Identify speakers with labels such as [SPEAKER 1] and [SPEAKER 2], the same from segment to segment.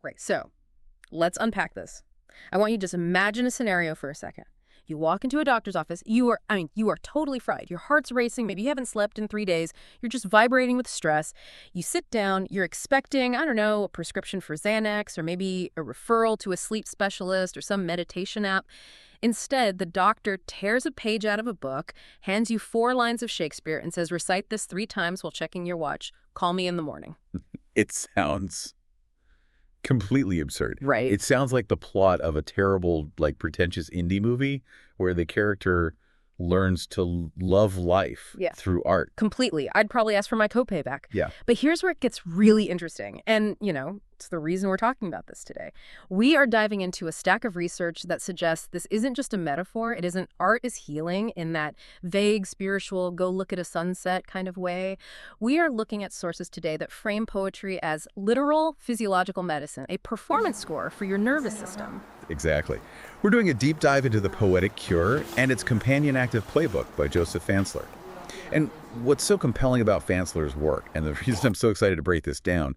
[SPEAKER 1] Right. So let's unpack this. I want you to just imagine a scenario for a second. You walk into a doctor's office. You are totally fried. Your heart's racing. Maybe you haven't slept in 3 days. You're just vibrating with stress. You sit down. You're expecting, I don't know, a prescription for Xanax or maybe a referral to a sleep specialist or some meditation app. Instead, the doctor tears a page out of a book, hands you 4 lines of Shakespeare, and says, recite this 3 times while checking your watch. Call me in the morning.
[SPEAKER 2] It sounds completely absurd.
[SPEAKER 1] Right.
[SPEAKER 2] It sounds like the plot of a terrible, like, pretentious indie movie where the character learns to love life through art.
[SPEAKER 1] Completely. I'd probably ask for my copay back.
[SPEAKER 2] Yeah.
[SPEAKER 1] But here's where it gets really interesting. And, it's the reason we're talking about this today. We are diving into a stack of research that suggests this isn't just a metaphor. It isn't art is healing in that vague, spiritual, go look at a sunset kind of way. We are looking at sources today that frame poetry as literal physiological medicine, a performance score for your nervous system.
[SPEAKER 2] Exactly. We're doing a deep dive into The Poetic Cure and its companion active playbook by Joseph Fansler. And what's so compelling about Fansler's work, and the reason I'm so excited to break this down,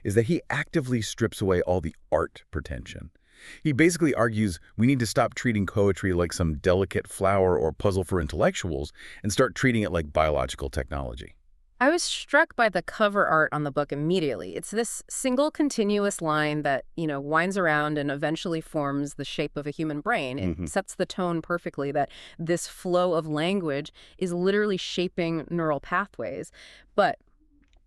[SPEAKER 2] is that he actively strips away all the art pretension. He basically argues we need to stop treating poetry like some delicate flower or puzzle for intellectuals and start treating it like biological technology.
[SPEAKER 1] I was struck by the cover art on the book immediately. It's this single continuous line that, winds around and eventually forms the shape of a human brain. It sets the tone perfectly that this flow of language is literally shaping neural pathways. But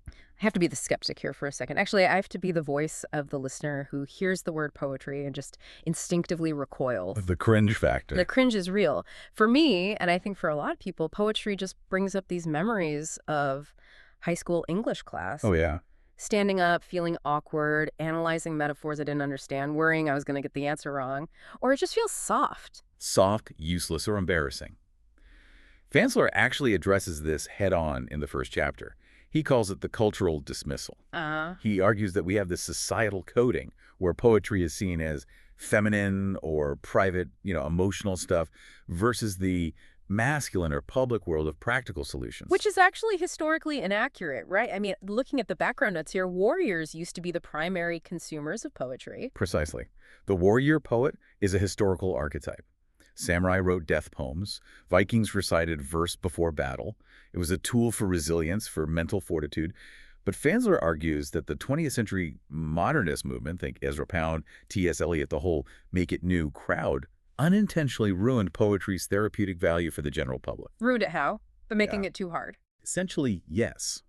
[SPEAKER 1] I have to be the skeptic here for a second. Actually, I have to be the voice of the listener who hears the word poetry and just instinctively recoils.
[SPEAKER 2] The cringe factor.
[SPEAKER 1] The cringe is real. For me, and I think for a lot of people, poetry just brings up these memories of high school English class.
[SPEAKER 2] Oh, yeah.
[SPEAKER 1] Standing up, feeling awkward, analyzing metaphors I didn't understand, worrying I was going to get the answer wrong. Or it just feels soft.
[SPEAKER 2] Soft, useless, or embarrassing. Fansler actually addresses this head-on in the first chapter. He calls it the cultural dismissal. He argues that we have this societal coding where poetry is seen as feminine or private, emotional stuff versus the masculine or public world of practical solutions.
[SPEAKER 1] Which is actually historically inaccurate, right? I mean, looking at the background notes here, warriors used to be the primary consumers of poetry.
[SPEAKER 2] Precisely. The warrior poet is a historical archetype. Samurai wrote death poems. Vikings recited verse before battle. It was a tool for resilience, for mental fortitude. But Fansler argues that the 20th century modernist movement, think Ezra Pound, T.S. Eliot, the whole make it new crowd, unintentionally ruined poetry's therapeutic value for the general public.
[SPEAKER 1] Ruined it how? By making it too hard.
[SPEAKER 2] Essentially, yes.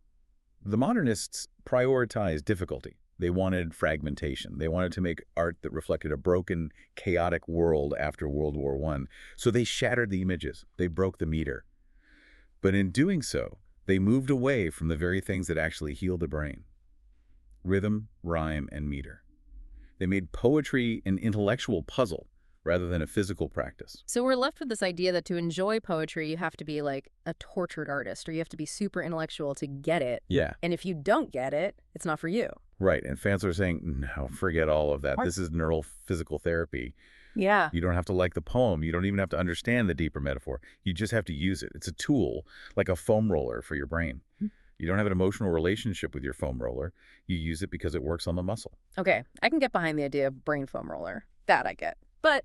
[SPEAKER 2] The modernists prioritized difficulty. They wanted fragmentation. They wanted to make art that reflected a broken, chaotic world after World War I. So they shattered the images. They broke the meter. But in doing so, they moved away from the very things that actually heal the brain. Rhythm, rhyme, and meter. They made poetry an intellectual puzzle rather than a physical practice.
[SPEAKER 1] So we're left with this idea that to enjoy poetry, you have to be like a tortured artist, or you have to be super intellectual to get it.
[SPEAKER 2] Yeah.
[SPEAKER 1] And if you don't get it, it's not for you.
[SPEAKER 2] Right. And Fansler is saying, no, forget all of that. This is neural physical therapy.
[SPEAKER 1] Yeah.
[SPEAKER 2] You don't have to like the poem. You don't even have to understand the deeper metaphor. You just have to use it. It's a tool, like a foam roller for your brain. You don't have an emotional relationship with your foam roller. You use it because it works on the muscle.
[SPEAKER 1] Okay, I can get behind the idea of brain foam roller. That I get. But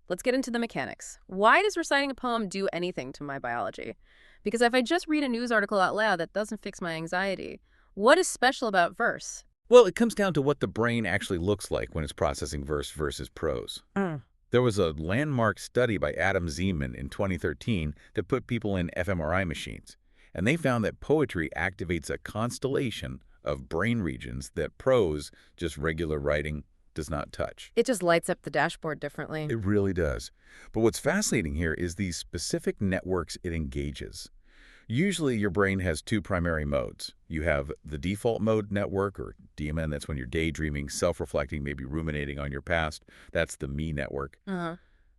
[SPEAKER 1] let's get into the mechanics. Why does reciting a poem do anything to my biology? Because if I just read a news article out loud, that doesn't fix my anxiety. What is special about verse?
[SPEAKER 2] Well, it comes down to what the brain actually looks like when it's processing verse versus prose. There was a landmark study by Adam Zeman in 2013 that put people in fMRI machines, and they found that poetry activates a constellation of brain regions that prose, just regular writing, does not touch.
[SPEAKER 1] It just lights up the dashboard differently.
[SPEAKER 2] It really does. But what's fascinating here is these specific networks it engages. Usually your brain has 2 primary modes. You have the default mode network, or DMN, that's when you're daydreaming, self-reflecting, maybe ruminating on your past. That's the me network. And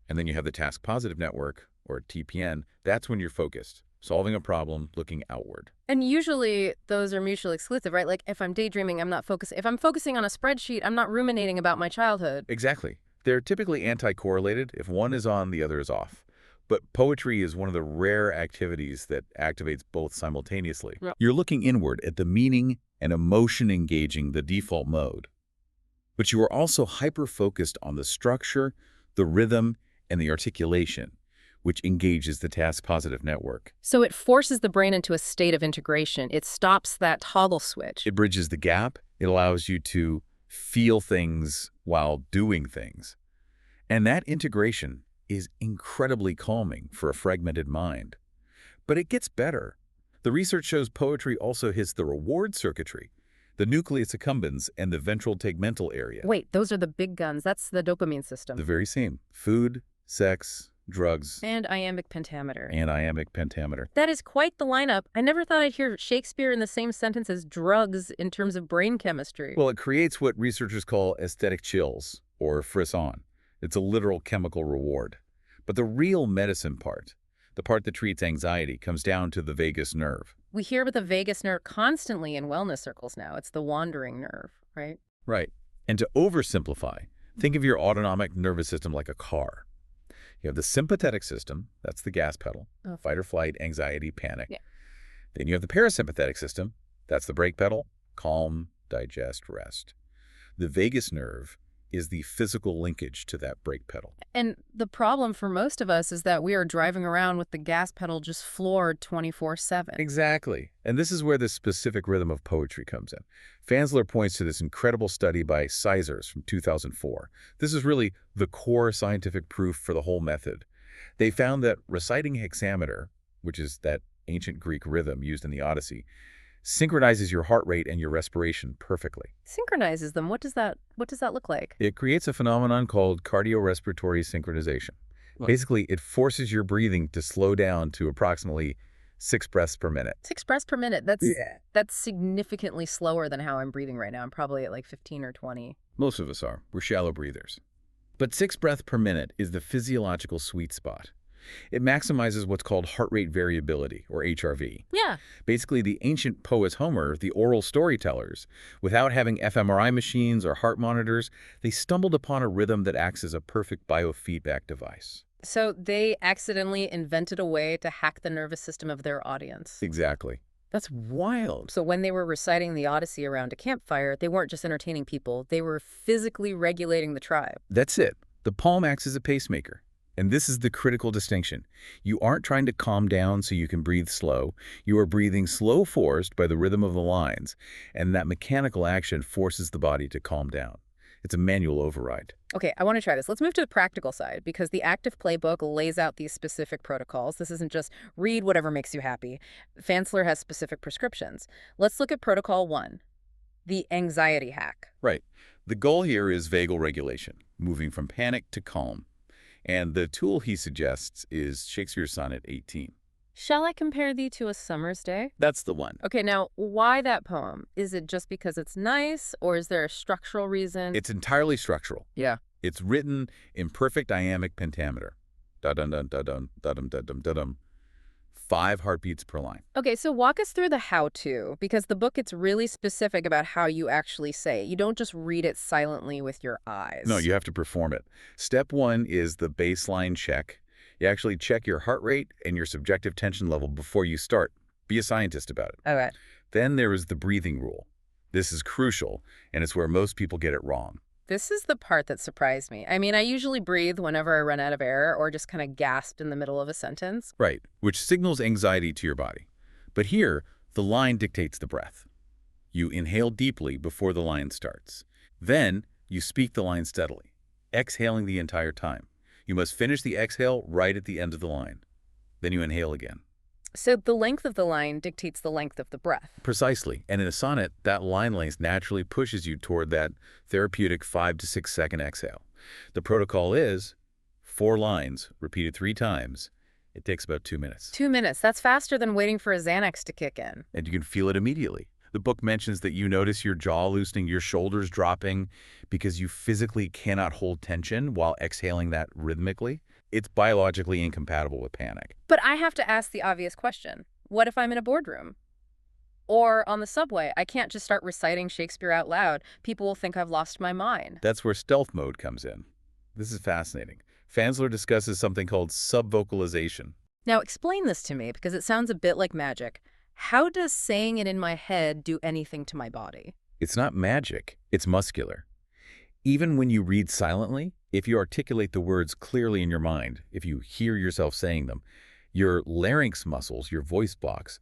[SPEAKER 2] then you have the task positive network, or TPN. That's when you're focused, solving a problem, looking outward.
[SPEAKER 1] And usually those are mutually exclusive, right? Like if I'm daydreaming, I'm not focusing. If I'm focusing on a spreadsheet, I'm not ruminating about my childhood.
[SPEAKER 2] Exactly. They're typically anti-correlated. If one is on, the other is off. But poetry is one of the rare activities that activates both simultaneously.
[SPEAKER 1] Yep.
[SPEAKER 2] You're looking inward at the meaning and emotion engaging the default mode. But you are also hyper-focused on the structure, the rhythm, and the articulation, which engages the task-positive network.
[SPEAKER 1] So it forces the brain into a state of integration. It stops that toggle switch.
[SPEAKER 2] It bridges the gap. It allows you to feel things while doing things. And that integration is incredibly calming for a fragmented mind. But it gets better. The research shows poetry also hits the reward circuitry, the nucleus accumbens, and the ventral tegmental area.
[SPEAKER 1] Wait, those are the big guns. That's the dopamine
[SPEAKER 2] The
[SPEAKER 1] system.
[SPEAKER 2] very same. Food, sex, drugs,
[SPEAKER 1] And iambic pentameter.
[SPEAKER 2] and iambic pentameter.
[SPEAKER 1] That is quite the lineup. I never thought I'd hear Shakespeare in the same sentence as drugs in terms of brain chemistry.
[SPEAKER 2] Well, it creates what researchers call aesthetic chills, or frisson. It's a literal chemical reward. But the real medicine part, the part that treats anxiety, comes down to the vagus nerve.
[SPEAKER 1] We hear about the vagus nerve constantly in wellness circles now. It's the wandering nerve, right?
[SPEAKER 2] Right. And to oversimplify, think of your autonomic nervous system like a car. You have the sympathetic system, that's the gas pedal,
[SPEAKER 1] Oh.
[SPEAKER 2] fight or flight, anxiety, panic.
[SPEAKER 1] Yeah.
[SPEAKER 2] Then you have the parasympathetic system, that's the brake pedal, calm, digest, rest. The vagus nerve is the physical linkage to that brake pedal.
[SPEAKER 1] And the problem for most of us is that we are driving around with the gas pedal just floored 24/7.
[SPEAKER 2] Exactly. And this is where the specific rhythm of poetry comes in. Fansler points to this incredible study by Sizers from 2004. This is really the core scientific proof for the whole method. They found that reciting hexameter, which is that ancient Greek rhythm used in the Odyssey, synchronizes your heart rate and your respiration perfectly.
[SPEAKER 1] Synchronizes them. What does that look like?
[SPEAKER 2] It creates a phenomenon called cardiorespiratory synchronization.
[SPEAKER 1] What?
[SPEAKER 2] Basically, it forces your breathing to slow down to approximately 6 breaths per minute.
[SPEAKER 1] 6 breaths per minute. That's significantly slower than how I'm breathing right now. I'm probably at like 15 or 20.
[SPEAKER 2] Most of us are. We're shallow breathers. But 6 breaths per minute is the physiological sweet spot. It maximizes what's called heart rate variability, or HRV.
[SPEAKER 1] Yeah.
[SPEAKER 2] Basically, the ancient poets Homer, the oral storytellers, without having fMRI machines or heart monitors, they stumbled upon a rhythm that acts as a perfect biofeedback device.
[SPEAKER 1] So they accidentally invented a way to hack the nervous system of their audience.
[SPEAKER 2] Exactly. That's wild.
[SPEAKER 1] So when they were reciting the Odyssey around a campfire, they weren't just entertaining people, they were physically regulating the tribe.
[SPEAKER 2] That's it. The palm acts as a pacemaker. And this is the critical distinction. You aren't trying to calm down so you can breathe slow. You are breathing slow forced by the rhythm of the lines, and that mechanical action forces the body to calm down. It's a manual override.
[SPEAKER 1] Okay, I want to try this. Let's move to the practical side, because the active playbook lays out these specific protocols. This isn't just read whatever makes you happy. Fansler has specific prescriptions. Let's look at protocol 1, the anxiety hack.
[SPEAKER 2] Right. The goal here is vagal regulation, moving from panic to calm. And the tool he suggests is Shakespeare's Sonnet 18.
[SPEAKER 1] Shall I compare thee to a summer's day?
[SPEAKER 2] That's the one.
[SPEAKER 1] Okay, now, why that poem? Is it just because it's nice, or is there a structural reason?
[SPEAKER 2] It's entirely structural.
[SPEAKER 1] Yeah.
[SPEAKER 2] It's written in perfect iambic pentameter. Da-dum-dum-da-dum, da-dum-da-dum-da-dum. 5 heartbeats per line.
[SPEAKER 1] Okay, so walk us through the how-to, because the book gets really specific about how you actually say it. You don't just read it silently with your eyes.
[SPEAKER 2] No, you have to perform it. Step 1 is the baseline check. You actually check your heart rate and your subjective tension level before you start. Be a scientist about it.
[SPEAKER 1] Okay.
[SPEAKER 2] Then there is the breathing rule. This is crucial, and it's where most people get it wrong.
[SPEAKER 1] This is the part that surprised me. I mean, I usually breathe whenever I run out of air or just kind of gasp in the middle of a sentence.
[SPEAKER 2] Right, which signals anxiety to your body. But here, the line dictates the breath. You inhale deeply before the line starts. Then, you speak the line steadily, exhaling the entire time. You must finish the exhale right at the end of the line. Then you inhale again.
[SPEAKER 1] So the length of the line dictates the length of the breath.
[SPEAKER 2] Precisely. And in a sonnet, that line length naturally pushes you toward that therapeutic 5 to 6 second exhale. The protocol is 4 lines, repeated 3 times. It takes about 2 minutes.
[SPEAKER 1] 2 minutes. That's faster than waiting for a Xanax to kick in.
[SPEAKER 2] And you can feel it immediately. The book mentions that you notice your jaw loosening, your shoulders dropping, because you physically cannot hold tension while exhaling that rhythmically. It's biologically incompatible with panic.
[SPEAKER 1] But I have to ask the obvious question. What if I'm in a boardroom? Or on the subway? I can't just start reciting Shakespeare out loud. People will think I've lost my mind.
[SPEAKER 2] That's where stealth mode comes in. This is fascinating. Fansler discusses something called subvocalization.
[SPEAKER 1] Now explain this to me, because it sounds a bit like magic. How does saying it in my head do anything to my body?
[SPEAKER 2] It's not magic, it's muscular. Even when you read silently, if you articulate the words clearly in your mind, if you hear yourself saying them, your larynx muscles, your voice blocks,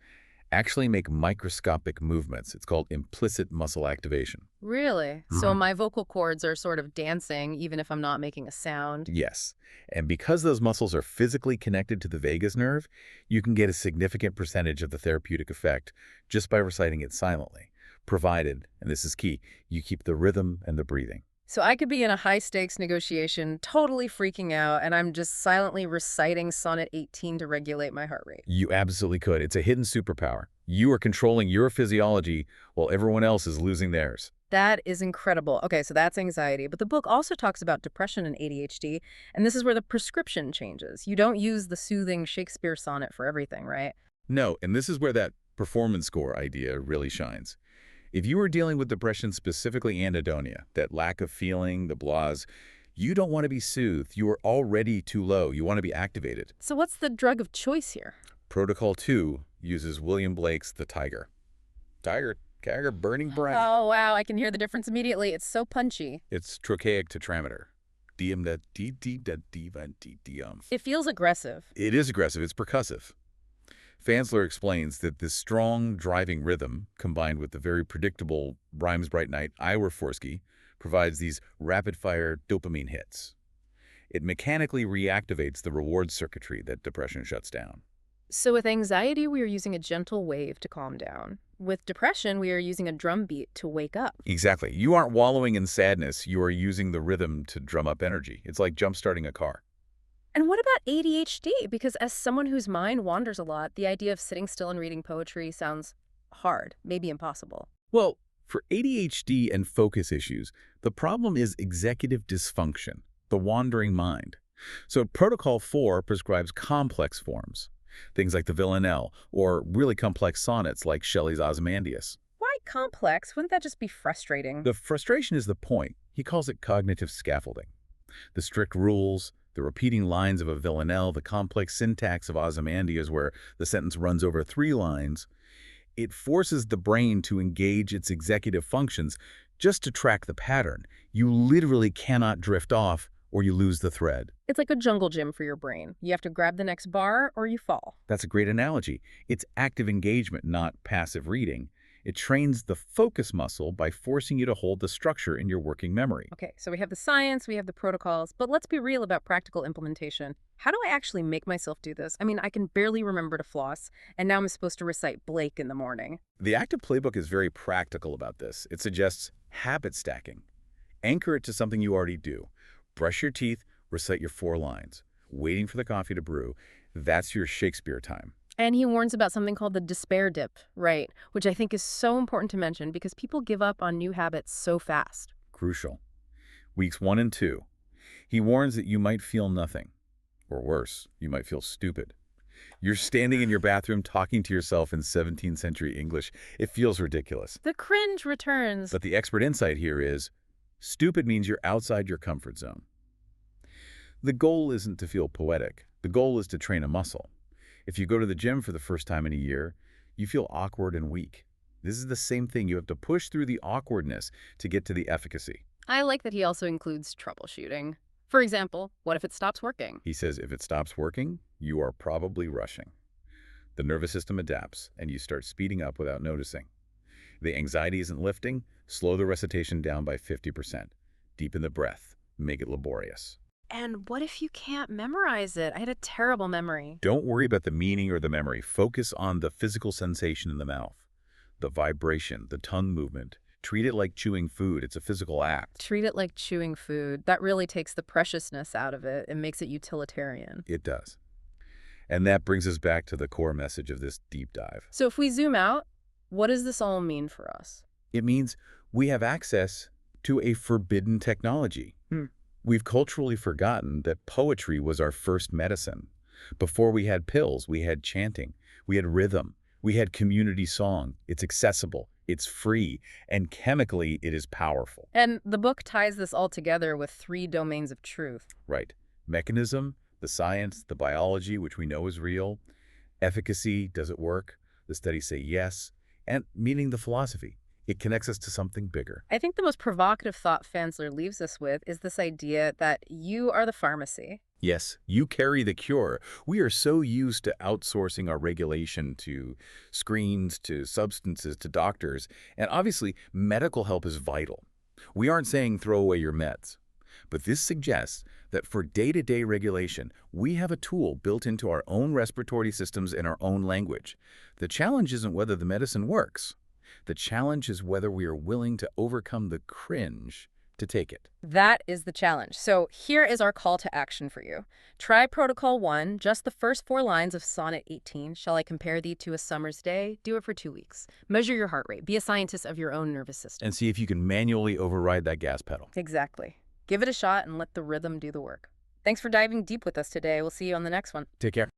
[SPEAKER 2] actually make microscopic movements. It's called implicit muscle activation.
[SPEAKER 1] Really? So
[SPEAKER 2] Mhm.
[SPEAKER 1] my vocal cords are sort of dancing even if I'm not making a sound?
[SPEAKER 2] Yes. And because those muscles are physically connected to the vagus nerve, you can get a significant percentage of the therapeutic effect just by reciting it silently, provided, and this is key, you keep the rhythm and the breathing.
[SPEAKER 1] So I could be in a high-stakes negotiation, totally freaking out, and I'm just silently reciting Sonnet 18 to regulate my heart rate.
[SPEAKER 2] You absolutely could. It's a hidden superpower. You are controlling your physiology while everyone else is losing theirs.
[SPEAKER 1] That is incredible. Okay, so that's anxiety. But the book also talks about depression and ADHD, and this is where the prescription changes. You don't use the soothing Shakespeare sonnet for everything, right?
[SPEAKER 2] No, and this is where that performance score idea really shines. If you are dealing with depression, specifically anhedonia, that lack of feeling, the blahs, you don't want to be soothed. You are already too low. You want to be activated.
[SPEAKER 1] So what's the drug of choice here?
[SPEAKER 2] Protocol 2 uses William Blake's The Tiger. Tiger, burning bright.
[SPEAKER 1] Oh, wow, I can hear the difference immediately. It's so punchy.
[SPEAKER 2] It's trochaic tetrameter. Diem da dee dee da dee va dee dee.
[SPEAKER 1] It feels aggressive.
[SPEAKER 2] It is aggressive. It's percussive. Fansler explains that this strong driving rhythm, combined with the very predictable Rhymes Bright Night Ira Forsky, provides these rapid-fire dopamine hits. It mechanically reactivates the reward circuitry that depression shuts down.
[SPEAKER 1] So with anxiety, we are using a gentle wave to calm down. With depression, we are using a drum beat to wake up.
[SPEAKER 2] Exactly. You aren't wallowing in sadness. You are using the rhythm to drum up energy. It's like jump-starting a car.
[SPEAKER 1] And what about ADHD? Because as someone whose mind wanders a lot, the idea of sitting still and reading poetry sounds hard, maybe impossible.
[SPEAKER 2] Well, for ADHD and focus issues, the problem is executive dysfunction, the wandering mind. So Protocol 4 prescribes complex forms, things like the villanelle, or really complex sonnets like Shelley's Ozymandias.
[SPEAKER 1] Why complex? Wouldn't that just be frustrating?
[SPEAKER 2] The frustration is the point. He calls it cognitive scaffolding. The strict rules, the repeating lines of a villanelle, the complex syntax of Ozymandias where the sentence runs over 3 lines, it forces the brain to engage its executive functions just to track the pattern. You literally cannot drift off or you lose the thread.
[SPEAKER 1] It's like a jungle gym for your brain. You have to grab the next bar or you fall.
[SPEAKER 2] That's a great analogy. It's active engagement, not passive reading. It trains the focus muscle by forcing you to hold the structure in your working memory.
[SPEAKER 1] Okay, so we have the science, we have the protocols, but let's be real about practical implementation. How do I actually make myself do this? I mean, I can barely remember to floss, and now I'm supposed to recite Blake in the morning.
[SPEAKER 2] The active playbook is very practical about this. It suggests habit stacking. Anchor it to something you already do. Brush your teeth, recite your 4 lines. Waiting for the coffee to brew, that's your Shakespeare time.
[SPEAKER 1] And he warns about something called the despair dip, right? Which I think is so important to mention because people give up on new habits so fast.
[SPEAKER 2] Crucial. Weeks 1 and 2. He warns that you might feel nothing. Or worse, you might feel stupid. You're standing in your bathroom talking to yourself in 17th century English. It feels ridiculous.
[SPEAKER 1] The cringe returns.
[SPEAKER 2] But the expert insight here is, stupid means you're outside your comfort zone. The goal isn't to feel poetic. The goal is to train a muscle. If you go to the gym for the first time in a year, you feel awkward and weak. This is the same thing. You have to push through the awkwardness to get to the efficacy.
[SPEAKER 1] I like that he also includes troubleshooting. For example, what if it stops working?
[SPEAKER 2] He says if it stops working, you are probably rushing. The nervous system adapts, and you start speeding up without noticing. The anxiety isn't lifting, slow the recitation down by 50%. Deepen the breath, make it laborious.
[SPEAKER 1] And what if you can't memorize it? I had a terrible memory.
[SPEAKER 2] Don't worry about the meaning or the memory. Focus on the physical sensation in the mouth, the vibration, the tongue movement. Treat it like chewing food. It's a physical act.
[SPEAKER 1] Treat it like chewing food. That really takes the preciousness out of it and makes it utilitarian.
[SPEAKER 2] It does. And that brings us back to the core message of this deep dive.
[SPEAKER 1] So if we zoom out, what does this all mean for us?
[SPEAKER 2] It means we have access to a forbidden technology. We've culturally forgotten that poetry was our first medicine. Before we had pills, we had chanting, we had rhythm, we had community song. It's accessible, it's free, and chemically it is powerful.
[SPEAKER 1] And the book ties this all together with 3 domains of truth.
[SPEAKER 2] Right. Mechanism, the science, the biology, which we know is real. Efficacy, does it work? The studies say yes. And meaning the philosophy. It connects us to something bigger.
[SPEAKER 1] I think the most provocative thought Fansler leaves us with is this idea that you are the pharmacy.
[SPEAKER 2] Yes, you carry the cure. We are so used to outsourcing our regulation to screens, to substances, to doctors, and obviously medical help is vital. We aren't saying throw away your meds, but this suggests that for day-to-day regulation, we have a tool built into our own respiratory systems in our own language. The challenge isn't whether the medicine works. The challenge is whether we are willing to overcome the cringe to take it.
[SPEAKER 1] That is the challenge. So here is our call to action for you. Try Protocol 1, just the first 4 lines of Sonnet 18. Shall I compare thee to a summer's day? Do it for 2 weeks. Measure your heart rate. Be a scientist of your own nervous system.
[SPEAKER 2] And see if you can manually override that gas pedal.
[SPEAKER 1] Exactly. Give it a shot and let the rhythm do the work. Thanks for diving deep with us today. We'll see you on the next one.
[SPEAKER 2] Take care.